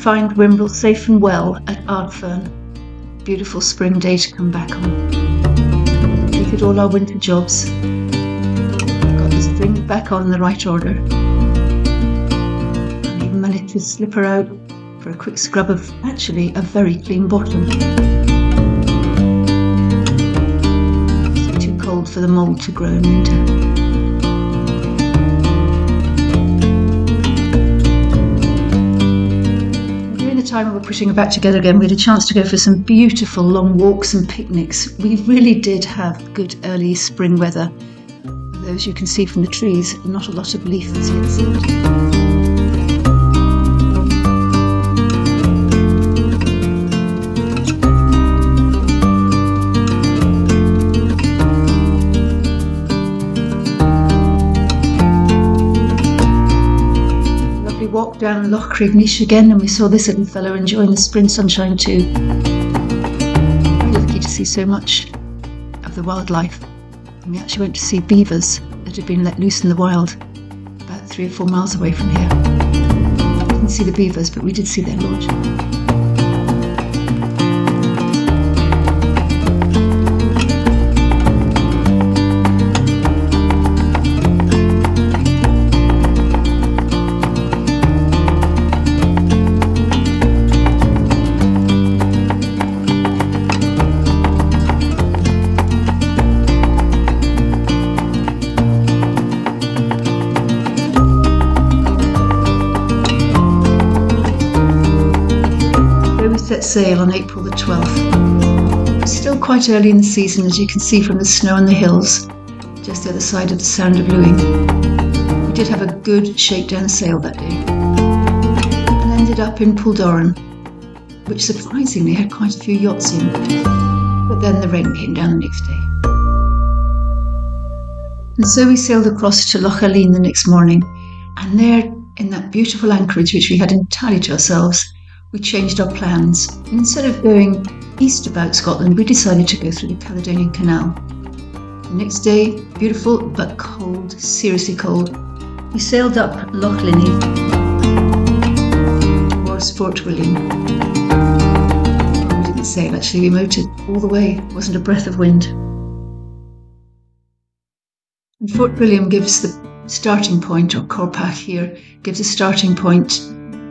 Find Whimbrel safe and well at Ardfern. Beautiful spring day to come back on. We did all our winter jobs. Got the string back on in the right order. And even managed to slip her out for a quick scrub of actually a very clean bottom. It's too cold for the mould to grow in winter. Time we were putting it back together again, we had a chance to go for some beautiful long walks and picnics. We really did have good early spring weather. Although, as you can see from the trees, not a lot of leaf has yet set. Walked down Loch Creagnish again, and we saw this little fellow enjoying the spring sunshine too. We're lucky to see so much of the wildlife, and we actually went to see beavers that had been let loose in the wild about 3 or 4 miles away from here. We didn't see the beavers, but we did see their lodge. Set sail on April the 12th. It's still quite early in the season, as you can see from the snow on the hills just the other side of the Sound of Lewing. We did have a good shakedown sail that day and ended up in Puldoran, which surprisingly had quite a few yachts in, but then the rain came down the next day. And so we sailed across to Loch Aline the next morning, and there in that beautiful anchorage which we had entirely to ourselves, we changed our plans, and instead of going east about Scotland, we decided to go through the Caledonian Canal. The next day, beautiful but cold, seriously cold, we sailed up Loch Linnhe towards Fort William. We didn't sail actually, we motored all the way, there wasn't a breath of wind. And Fort William gives the starting point, or Corpach here, gives a starting point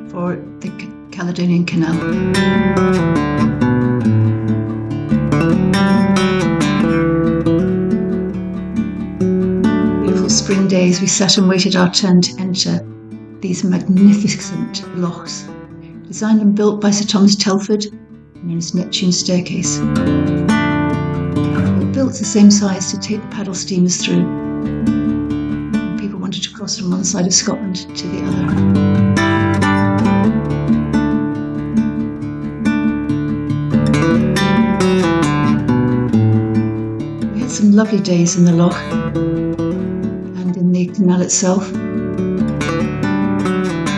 for the Caledonian Canal. Beautiful spring days, we sat and waited our turn to enter these magnificent lochs, designed and built by Sir Thomas Telford, known as Neptune's Staircase. They were built the same size to take the paddle steamers through. People wanted to cross from one side of Scotland to the other. Some lovely days in the loch and in the canal itself.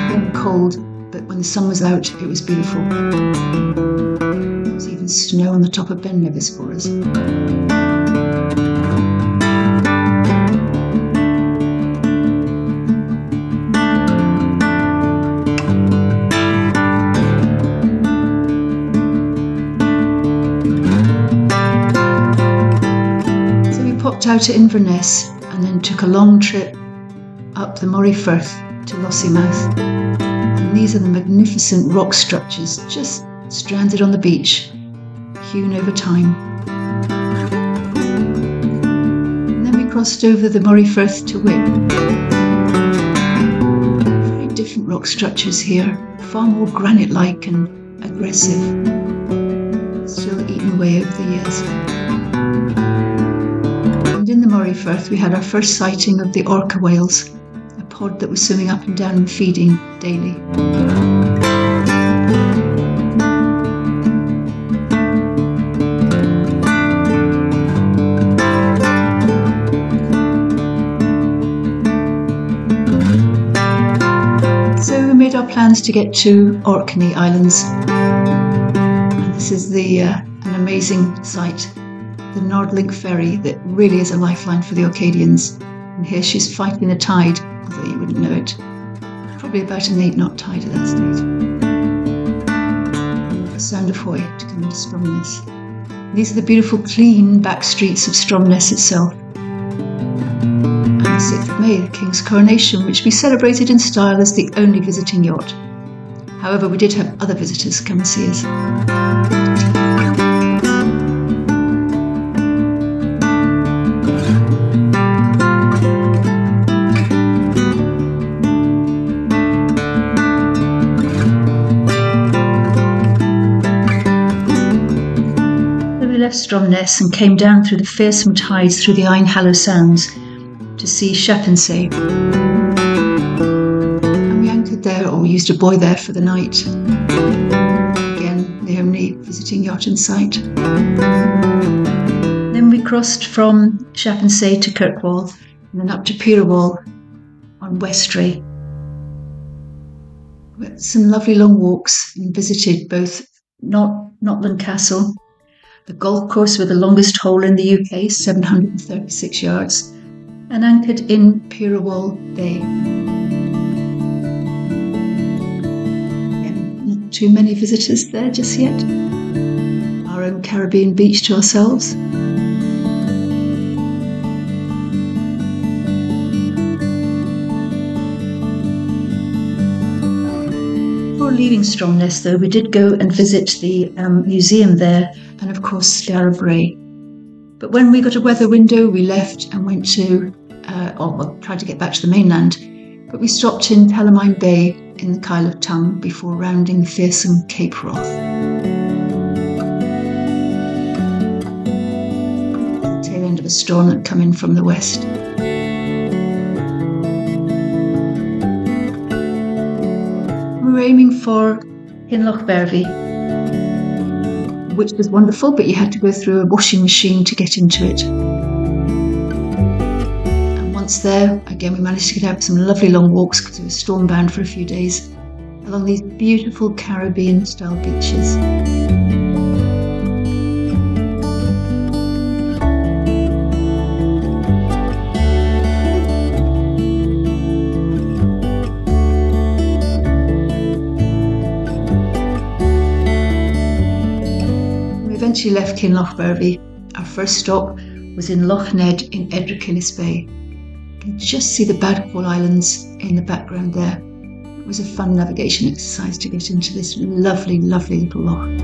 Very cold, but when the sun was out it was beautiful. There was even snow on the top of Ben Nevis for us. Out to Inverness and then took a long trip up the Moray Firth to Lossiemouth. And these are the magnificent rock structures just stranded on the beach, hewn over time. And then we crossed over the Moray Firth to Whip. Very different rock structures here, far more granite-like and aggressive, still eaten away over the years. In the Moray Firth we had our first sighting of the orca whales, a pod that was swimming up and down and feeding daily. our plans to get to Orkney Islands. And this is an amazing sight, the Nordlink ferry that really is a lifeline for the Orcadians. And here she's fighting the tide, although you wouldn't know it. Probably about an 8-knot tide at that stage. A sound of hoy to come into Stromness. These are the beautiful clean back streets of Stromness itself. And the 6th of May, the King's coronation, which we celebrated in style as the only visiting yacht. However, we did have other visitors come and see us. Stromness and came down through the fearsome tides through the Einhallow Sounds to see Schaffensee. And we anchored there, or we used a buoy there for the night. Again, the only visiting yacht in sight. Then we crossed from Schaffensee to Kirkwall and then up to Pirewall on Westray. We had some lovely long walks and visited both Notland Castle, the golf course with the longest hole in the UK, 736 yards, and anchored in Pirewall Bay. Again, not too many visitors there just yet. Our own Caribbean beach to ourselves. Before leaving Stromness, though, we did go and visit the museum there, and of course Skara Brae. But when we got a weather window, we left and went to, tried to get back to the mainland, but we stopped in Talamine Bay in the Kyle of Tongue before rounding the fearsome Cape Wrath. The tail end of a storm that had come in from the west. We were aiming for Kinlochbervie, which was wonderful, but you had to go through a washing machine to get into it. And once there, again, we managed to get out some lovely long walks because we were storm-bound for a few days along these beautiful Caribbean-style beaches. Eventually left Kinlochbervie. Our first stop was in Loch Ned in Edricillis Bay. You can just see the Badcoll Islands in the background there. It was a fun navigation exercise to get into this lovely, lovely little loch.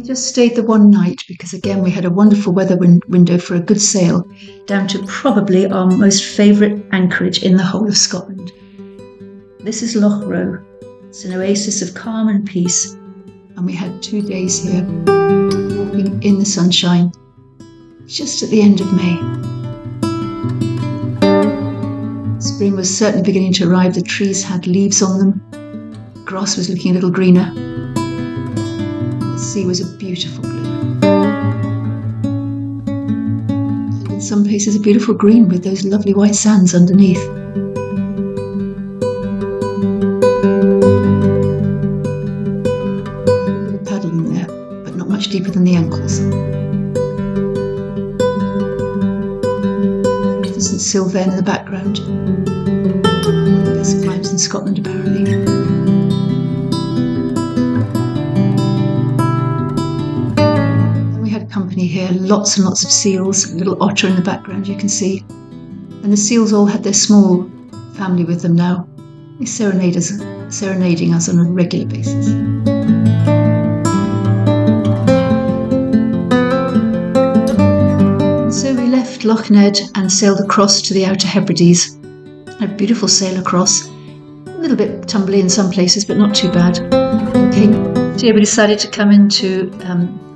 Just stayed the one night because again we had a wonderful weather window for a good sail down to probably our most favourite anchorage in the whole of Scotland. This is Loch Roe. It's an oasis of calm and peace, and we had 2 days here walking in the sunshine just at the end of May. Spring was certainly beginning to arrive. The trees had leaves on them, grass was looking a little greener. The sea was a beautiful blue. And in some places a beautiful green with those lovely white sands underneath. A bit of paddling there, but not much deeper than the ankles. St Sylvain in the background. One of the best climbs in Scotland apparently. Company here, lots and lots of seals, a little otter in the background you can see, and the seals all had their small family with them now. They serenading us on a regular basis. So we left Loch Ned and sailed across to the Outer Hebrides. A beautiful sail across, a little bit tumbly in some places but not too bad. Okay, so yeah, we decided to come into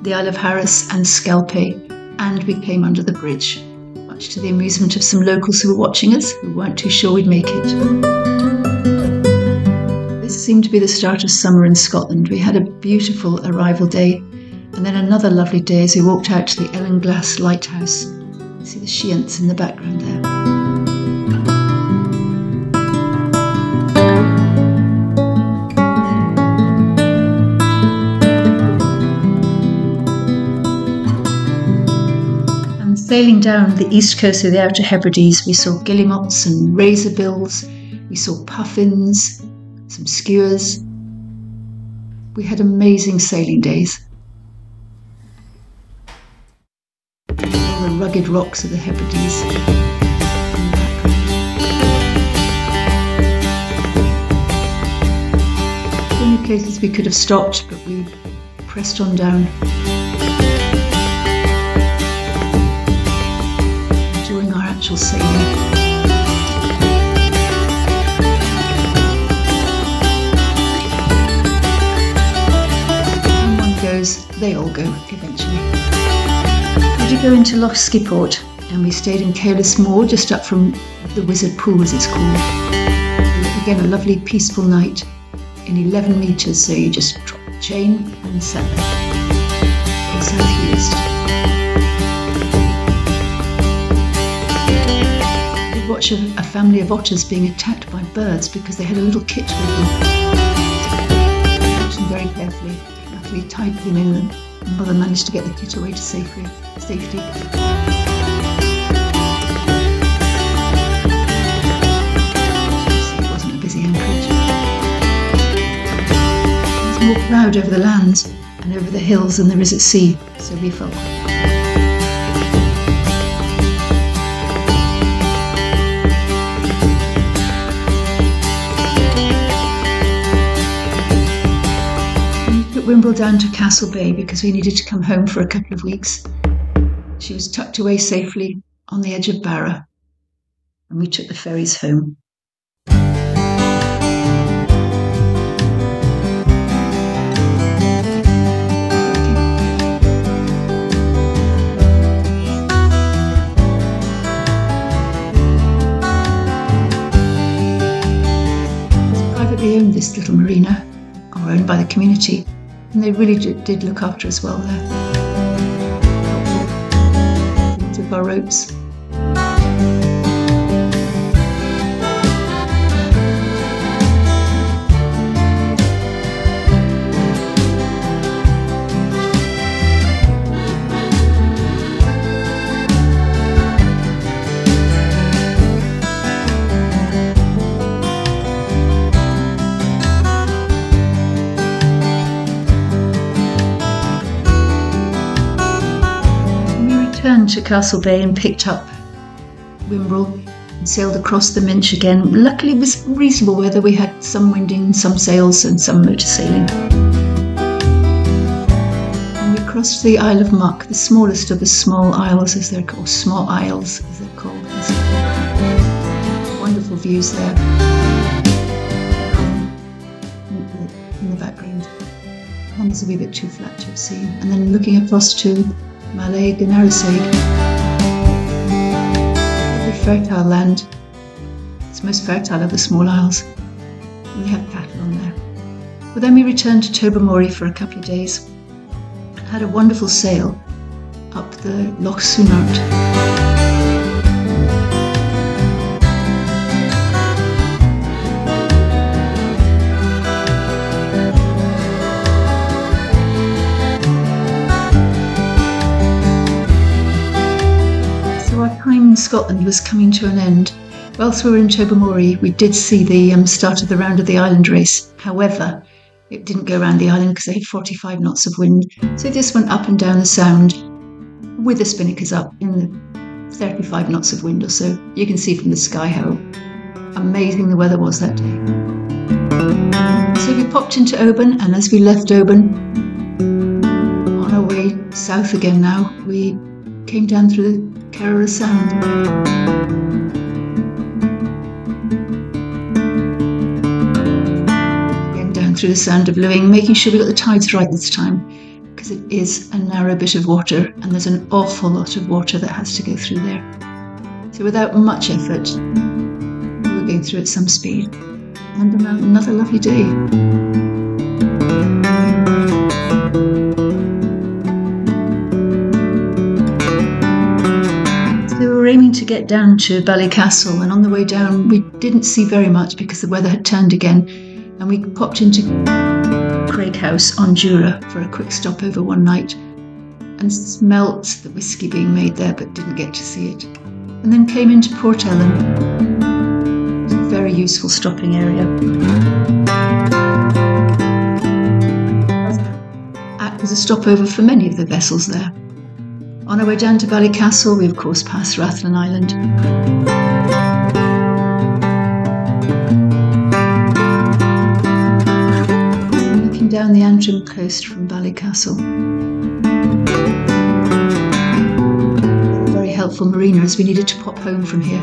the Isle of Harris and Skelpie, and we came under the bridge, much to the amusement of some locals who were watching us, who weren't too sure we'd make it. This seemed to be the start of summer in Scotland. We had a beautiful arrival day and then another lovely day as we walked out to the Ellen Glass lighthouse. You see the Shiants in the background there. And sailing down the east coast of the Outer Hebrides, we saw guillemots and razorbills, we saw puffins, some skuas. We had amazing sailing days. All the rugged rocks of the Hebrides. The only places we could have stopped, but we pressed on down. Enjoying our actual sailing. They all go eventually. We did go into Loch Skiport and we stayed in Careless Moor just up from the Wizard Pool as it's called. Again, a lovely peaceful night in 11 metres, so you just drop the chain and sat there in southeast. We did watch a family of otters being attacked by birds because they had a little kit with them. Watched them very carefully. We tied them in and mother managed to get the kit away to safety. It wasn't a busy anchorage. There's more cloud over the lands and over the hills than there is at sea, so we felt quite happy. Whimbrel down to Castle Bay because we needed to come home for a couple of weeks. She was tucked away safely on the edge of Barra and we took the ferries home. It's privately owned, this little marina, or owned by the community. And they really did look after us well there. We took our ropes. To Castle Bay and picked up Whimbrel and sailed across the Minch again. Luckily it was reasonable weather. We had some winding, some sails and some motor sailing. And we crossed the Isle of Muck, the smallest of the small isles as they're called, small isles as they're called. Wonderful views there in the background. One is a wee bit too flat to have seen. And then looking across to Malay Ganaraseg, very fertile land. It's the most fertile of the small isles. And they have cattle on there. But then we returned to Tobermory for a couple of days and had a wonderful sail up the Loch Sunart. Scotland was coming to an end. Whilst we were in Tobermory, we did see the start of the round of the island race. However, it didn't go around the island because they had 45 knots of wind. So it just went up and down the sound with the spinnakers up in the 35 knots of wind or so. You can see from the sky how amazing the weather was that day. So we popped into Oban, and as we left Oban, on our way south again now, we came down through the Kerrera Sound. Again down through the Sound of Lewing, making sure we got the tides right this time, because it is a narrow bit of water and there's an awful lot of water that has to go through there. So without much effort, we were going through at some speed. and another lovely day. So we were aiming to get down to Ballycastle, and on the way down we didn't see very much because the weather had turned again, and we popped into Craig House on Jura for a quick stopover one night and smelt the whisky being made there but didn't get to see it. And then came into Port Ellen. It's a very useful stopping area. Act was a stopover for many of the vessels there. On our way down to Ballycastle, we of course passed Rathlin Island. Looking down the Antrim coast from Ballycastle. Helpful marina as we needed to pop home from here.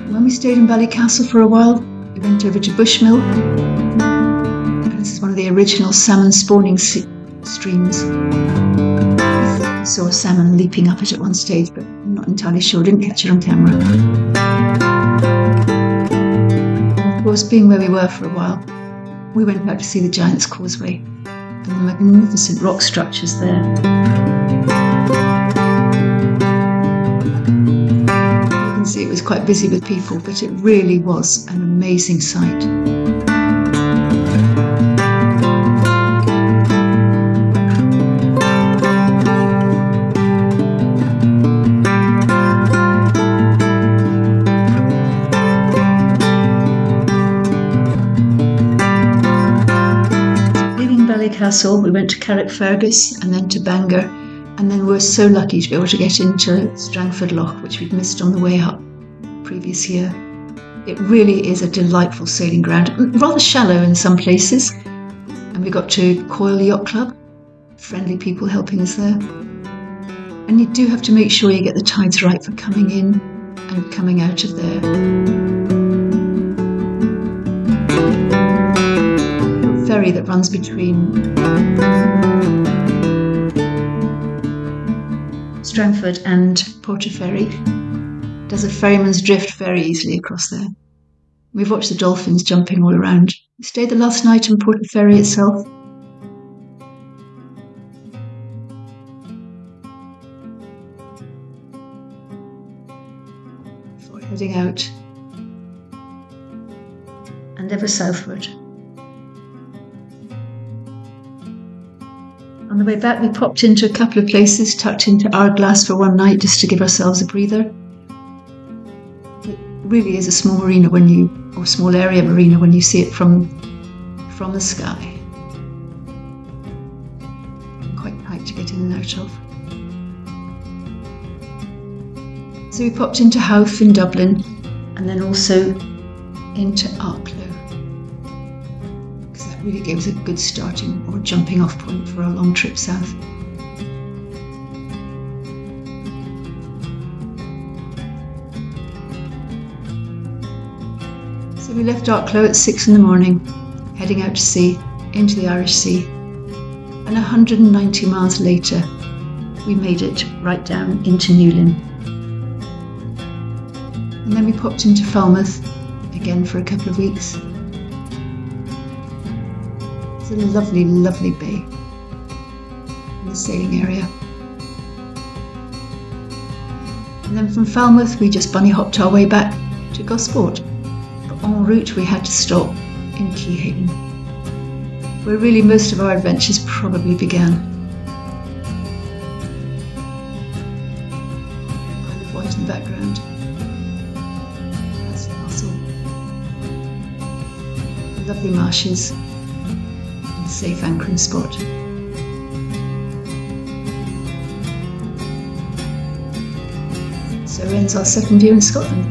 When we stayed in Ballycastle for a while, we went over to Bushmill. This is one of the original salmon spawning streams. I saw a salmon leaping up it at one stage, but I'm not entirely sure, didn't catch it on camera. Of course, being where we were for a while, we went out to see the Giant's Causeway and the magnificent rock structures there. You can see it was quite busy with people, but it really was an amazing sight. Castle, we went to Carrickfergus and then to Bangor, and then we were so lucky to be able to get into Strangford Lough, which we'd missed on the way up previous year. It really is a delightful sailing ground, rather shallow in some places, and we got to Coyle Yacht Club, friendly people helping us there. And you do have to make sure you get the tides right for coming in and coming out of there. Ferry that runs between Strangford and Portaferry does a ferryman's drift very easily across there. We've watched the dolphins jumping all around. We stayed the last night in Portaferry itself. Before heading out and ever southward. On the way back, we popped into a couple of places, tucked into Ardglass for one night just to give ourselves a breather. It really is a small marina or small area marina when you see it from the sky. Quite tight to get in and out of. So we popped into Howth in Dublin and then also into Arklow. Really gave us a good starting or jumping off point for our long trip south. So we left Arklow at 6 in the morning, heading out to sea, into the Irish Sea, and 190 miles later we made it right down into Newlyn. And then we popped into Falmouth again for a couple of weeks. A lovely, lovely bay in the sailing area. And then from Falmouth we just bunny hopped our way back to Gosport, but en route we had to stop in Keyhaven, where really most of our adventures probably began. Isle of Wight in the background. That's the castle. Lovely marshes. Safe anchoring spot. So ends our second year in Scotland.